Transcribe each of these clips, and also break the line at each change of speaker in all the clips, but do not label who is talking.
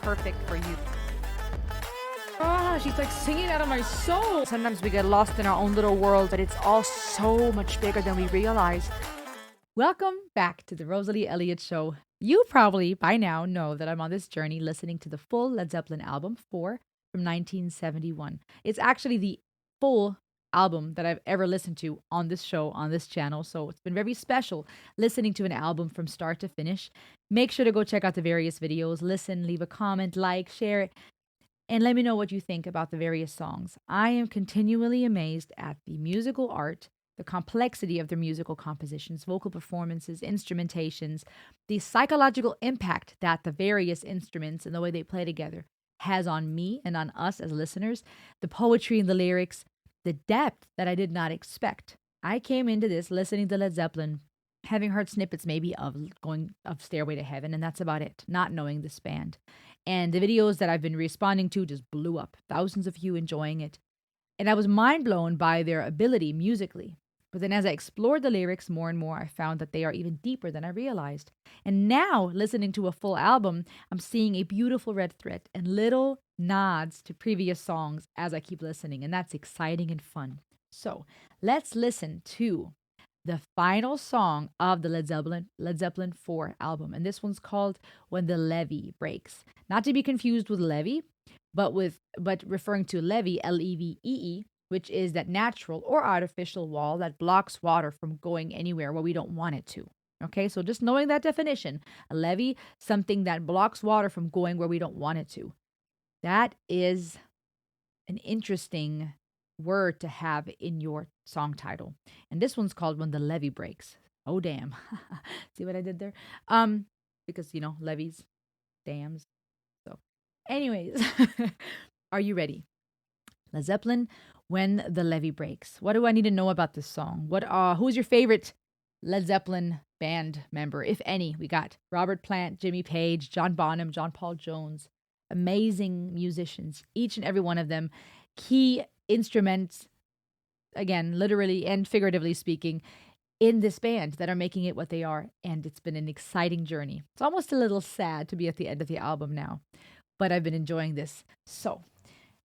perfect for you. Ah, she's like singing out of my soul. Sometimes we get lost in our own little world, but it's all so much bigger than we realize. Welcome back to the Rosalie Elliott Show. You probably by now know that I'm on this journey listening to the full Led Zeppelin album 4 from 1971. It's actually the full album that I've ever listened to on this show, on this channel. So it's been very special listening to an album from start to finish. Make sure to go check out the various videos, listen, leave a comment, like, share, and let me know what you think about the various songs. I am continually amazed at the musical art, the complexity of their musical compositions, vocal performances, instrumentations, the psychological impact that the various instruments and the way they play together has on me and on us as listeners, the poetry in the lyrics, the depth that I did not expect. I came into this listening to Led Zeppelin, having heard snippets maybe of Stairway to Heaven, and that's about it, not knowing this band. And the videos that I've been responding to just blew up. Thousands of you enjoying it. And I was mind blown by their ability musically. But then as I explored the lyrics more and more, I found that they are even deeper than I realized. And now, listening to a full album, I'm seeing a beautiful red thread and little nods to previous songs as I keep listening. And that's exciting and fun. So let's listen to the final song of the Led Zeppelin 4 album. And this one's called When the Levee Breaks. Not to be confused with Levee, but referring to levee, Levee, which is that natural or artificial wall that blocks water from going anywhere where we don't want it to. Okay, so just knowing that definition, a levee, something that blocks water from going where we don't want it to. That is an interesting word to have in your song title. And this one's called When the Levee Breaks. Oh, damn. See what I did there? Because, levees, dams. So, anyways, are you ready? Led Zeppelin, When the Levee Breaks. What do I need to know about this song? Who's your favorite Led Zeppelin band member, if any? We got Robert Plant, Jimmy Page, John Bonham, John Paul Jones. Amazing musicians, each and every one of them. Key instruments, again, literally and figuratively speaking, in this band that are making it what they are. And it's been an exciting journey. It's almost a little sad to be at the end of the album now, but I've been enjoying this. So,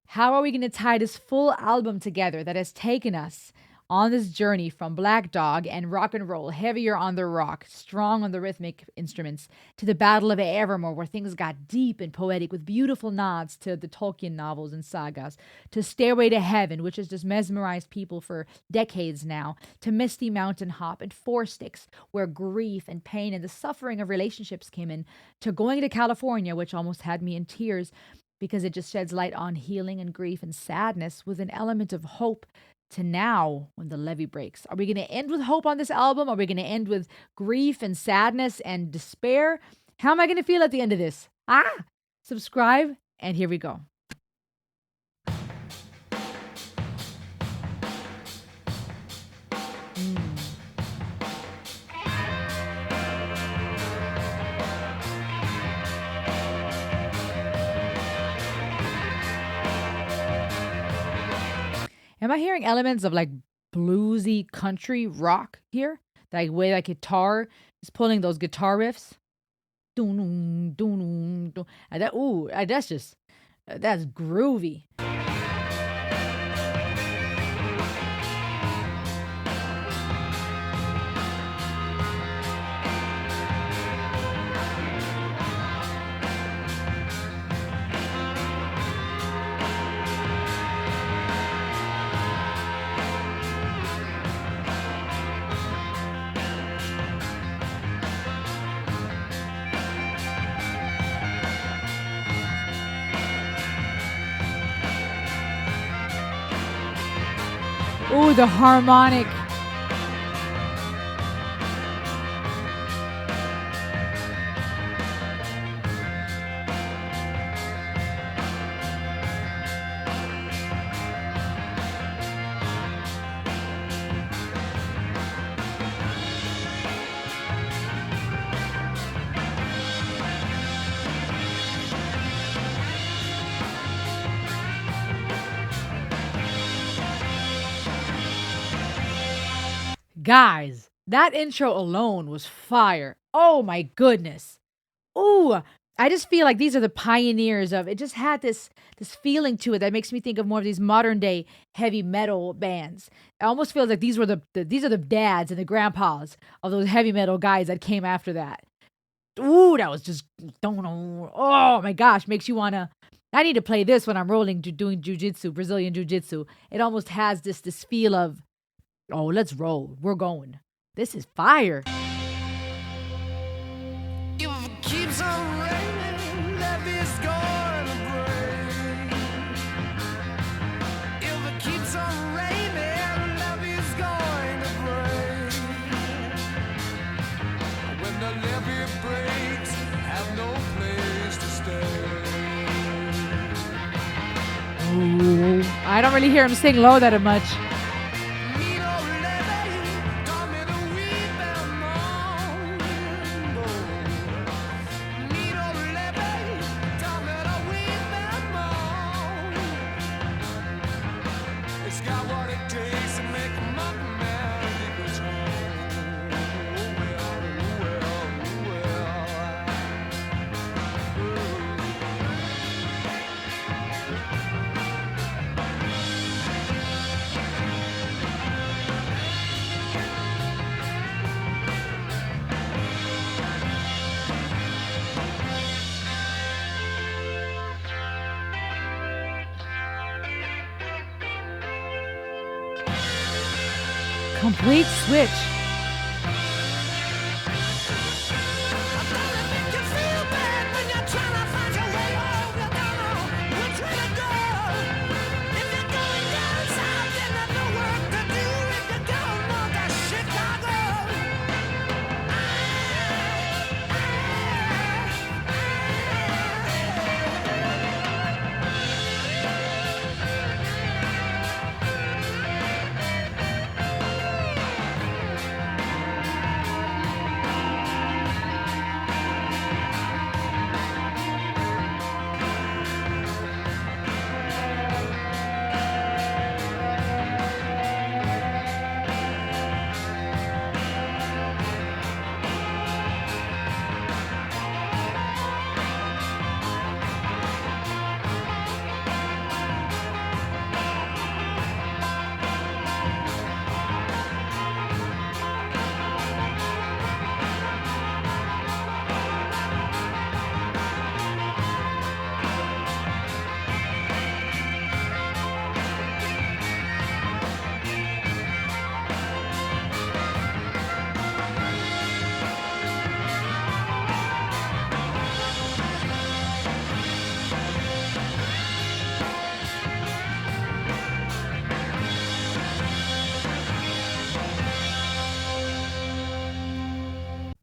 how are we going to tie this full album together that has taken us on this journey from Black Dog and rock and roll, heavier on the rock, strong on the rhythmic instruments, to the Battle of Evermore, where things got deep and poetic with beautiful nods to the Tolkien novels and sagas, to Stairway to Heaven, which has just mesmerized people for decades now, to Misty Mountain Hop and Four Sticks, where grief and pain and the suffering of relationships came in, to Going to California, which almost had me in tears because it just sheds light on healing and grief and sadness with an element of hope, to now When the Levee Breaks. Are we going to end with hope on this album? Are we going to end with grief and sadness and despair? How am I going to feel at the end of this? Subscribe, and here we go. Am I hearing elements of like bluesy country rock here? That way that guitar is pulling those guitar riffs. Dun, dun, dun. That's groovy. Ooh, the harmonic. Guys, that intro alone was fire. Oh my goodness. Ooh, I just feel like these are the pioneers of it. Just had this feeling to it that makes me think of more of these modern day heavy metal bands. I almost feel like these were these are the dads and the grandpas of those heavy metal guys that came after that. Ooh, that was just oh my gosh, makes you wanna. I need to play this when I'm rolling doing jujitsu, Brazilian jujitsu. It almost has this feel of, oh, let's roll. We're going. This is fire.
If it keeps on raining, Levee's gonna break. If it keeps on raining, Levee's going to break. When the levee breaks, have no place to stay.
Ooh, I don't really hear him sing low that much. Complete switch.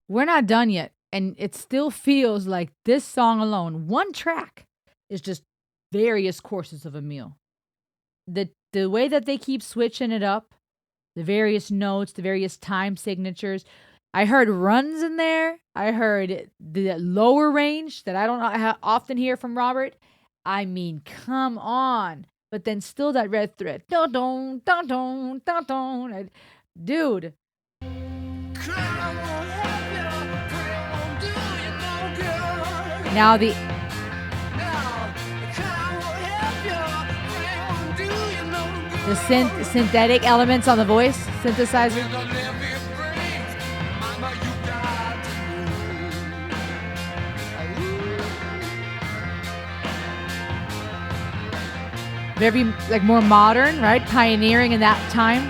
We're not done yet. And it still feels like this song alone, one track, is just various courses of a meal. The way that they keep switching it up, the various notes, the various time signatures. I heard runs in there. I heard the lower range that I don't often hear from Robert. I mean, come on. But then still that red thread. Dun dun dun dun dun dun. Dude. Now the synthetic elements on the voice synthesizer. Very like more modern, right? Pioneering in that time.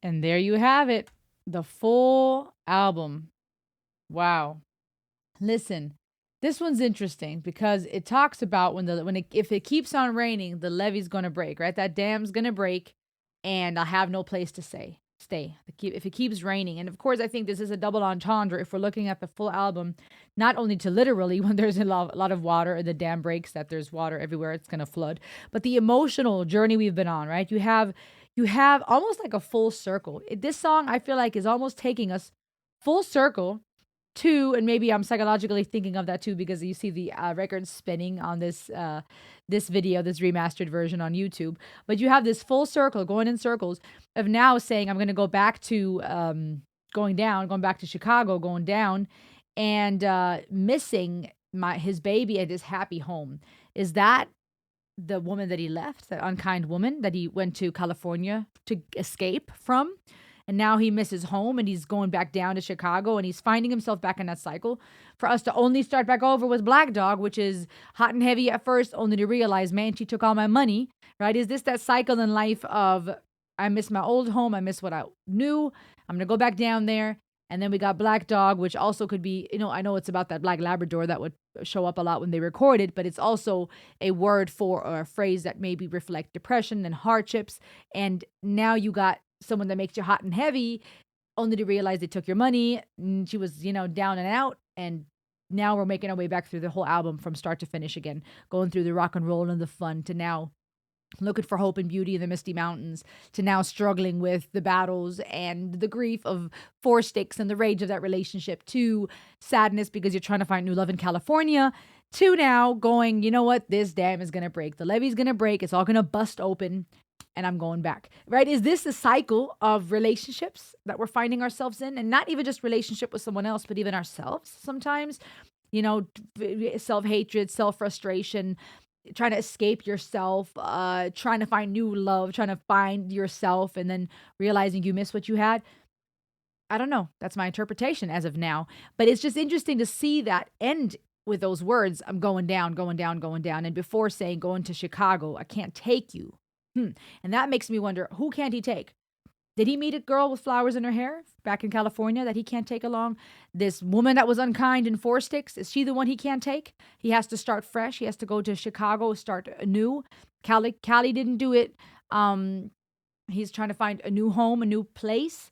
And there you have it. The full album. Wow. Listen, this one's interesting because it talks about if it keeps on raining, the levee's gonna break, right? That dam's gonna break, and I'll have no place to stay. If it keeps raining, and of course, I think this is a double entendre. If we're looking at the full album, not only to literally when there's a lot of water and the dam breaks, that there's water everywhere, it's gonna flood, but the emotional journey we've been on, right? You have almost like a full circle. This song I feel like is almost taking us full circle two, and maybe I'm psychologically thinking of that too because you see the record spinning on this video, this remastered version on YouTube. But you have this full circle going in circles of now saying I'm going to go back to going back to Chicago, going down, and missing his baby and his happy home. Is that the woman that he left, that unkind woman that he went to California to escape from? And now he misses home and he's going back down to Chicago and he's finding himself back in that cycle. For us to only start back over with Black Dog, which is hot and heavy at first, only to realize, man, she took all my money, right? Is this that cycle in life of I miss my old home, I miss what I knew, I'm going to go back down there. And then we got Black Dog, which also could be, I know it's about that Black Labrador that would show up a lot when they record it, but it's also a word for or a phrase that maybe reflect depression and hardships. And now you got someone that makes you hot and heavy, only to realize they took your money. And she was, down and out. And now we're making our way back through the whole album from start to finish again, going through the rock and roll and the fun to now looking for hope and beauty in the misty mountains, to now struggling with the battles and the grief of four sticks and the rage of that relationship, to sadness because you're trying to find new love in California, to now going, you know what, this dam is going to break. The levee's going to break. It's all going to bust open and I'm going back, right? Is this a cycle of relationships that we're finding ourselves in? And not even just relationship with someone else, but even ourselves sometimes, self-hatred, self-frustration, trying to escape yourself, trying to find new love, trying to find yourself, and then realizing you miss what you had. I don't know. That's my interpretation as of now. But it's just interesting to see that end with those words. I'm going down, going down, going down. And before saying going to Chicago, I can't take you. And that makes me wonder, who can't he take? Did he meet a girl with flowers in her hair back in California that he can't take along? This woman that was unkind in Four Sticks, is she the one he can't take? He has to start fresh. He has to go to Chicago, start anew. Cali didn't do it. He's trying to find a new home, a new place.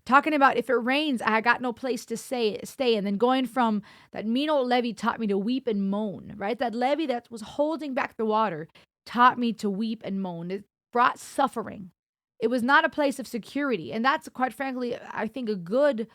Talking about if it rains, I got no place to stay. And then going from that mean old levee taught me to weep and moan, right? That levee that was holding back the water taught me to weep and moan. It brought suffering. It was not a place of security. And that's, quite frankly, I think a good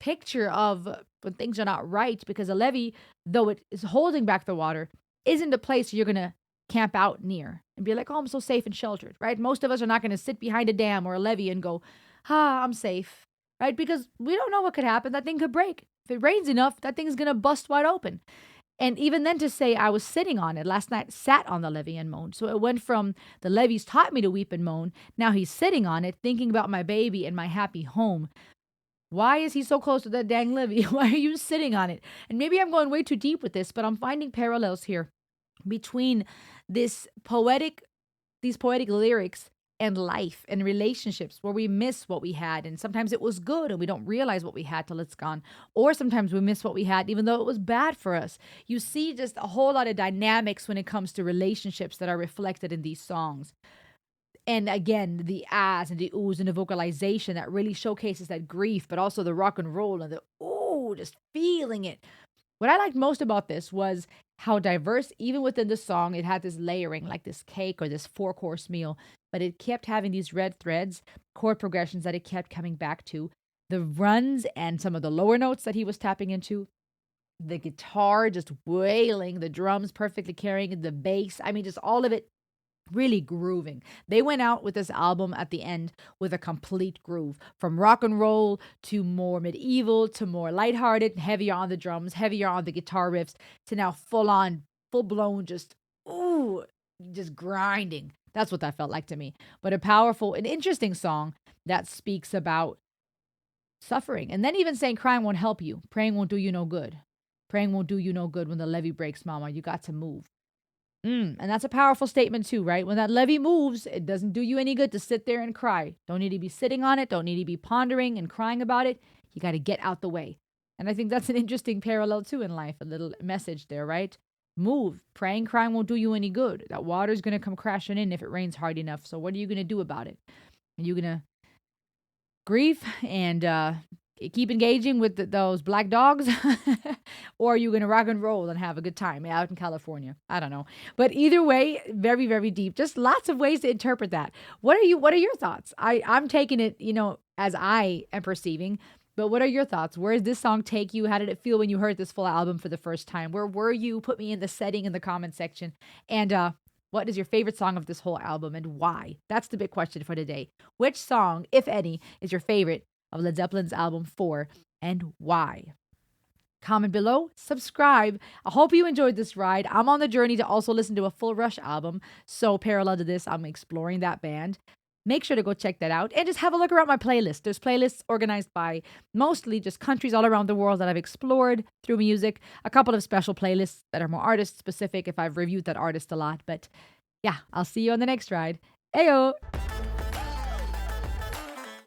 picture of when things are not right, because a levee, though it is holding back the water, isn't a place you're going to camp out near and be like, oh, I'm so safe and sheltered, right? Most of us are not going to sit behind a dam or a levee and go, I'm safe, right? Because we don't know what could happen. That thing could break. If it rains enough, that thing's going to bust wide open. And even then to say I was sitting on it last night, sat on the levee and moaned. So it went from the levee's taught me to weep and moan. Now he's sitting on it, thinking about my baby and my happy home. Why is he so close to that dang levee? Why are you sitting on it? And maybe I'm going way too deep with this, but I'm finding parallels here between these poetic lyrics and life and relationships where we miss what we had. And sometimes it was good and we don't realize what we had till it's gone. Or sometimes we miss what we had even though it was bad for us. You see just a whole lot of dynamics when it comes to relationships that are reflected in these songs. And again, the ahs and the oohs and the vocalization that really showcases that grief, but also the rock and roll and the ooh, just feeling it. What I liked most about this was how diverse, even within the song, it had this layering, like this cake or this 4-course meal, but it kept having these red threads, chord progressions that it kept coming back to, the runs and some of the lower notes that he was tapping into, the guitar just wailing, the drums perfectly carrying the bass. I mean, just all of it really grooving. They went out with this album at the end with a complete groove, from rock and roll to more medieval to more lighthearted, heavier on the drums, heavier on the guitar riffs, to now full blown, just grinding. That's what that felt like to me. But a powerful and interesting song that speaks about suffering. And then even saying crying won't help you. Praying won't do you no good. Praying won't do you no good when the levee breaks, mama. You got to move. And that's a powerful statement too, right? When that levee moves, it doesn't do you any good to sit there and cry. Don't need to be sitting on it. Don't need to be pondering and crying about it. You got to get out the way. And I think that's an interesting parallel too in life. A little message there, right? Move. Praying, crying won't do you any good. That water's going to come crashing in if it rains hard enough. So what are you going to do about it? Are you going to grief and keep engaging with those black dogs? Or are you going to rock and roll and have a good time out in California? I don't know. But either way, very, very deep. Just lots of ways to interpret that. What are your thoughts? I'm taking it, as I am perceiving. But what are your thoughts? Where did this song take you? How did it feel when you heard this full album for the first time? Where were you? Put me in the setting in the comment section. And what is your favorite song of this whole album and why? That's the big question for today. Which song, if any, is your favorite of Led Zeppelin's album 4 and why? Comment below, subscribe. I hope you enjoyed this ride. I'm on the journey to also listen to a full Rush album. So parallel to this, I'm exploring that band. Make sure to go check that out and just have a look around my playlist. There's playlists organized by mostly just countries all around the world that I've explored through music. A couple of special playlists that are more artist specific if I've reviewed that artist a lot. But yeah, I'll see you on the next ride. Ayo!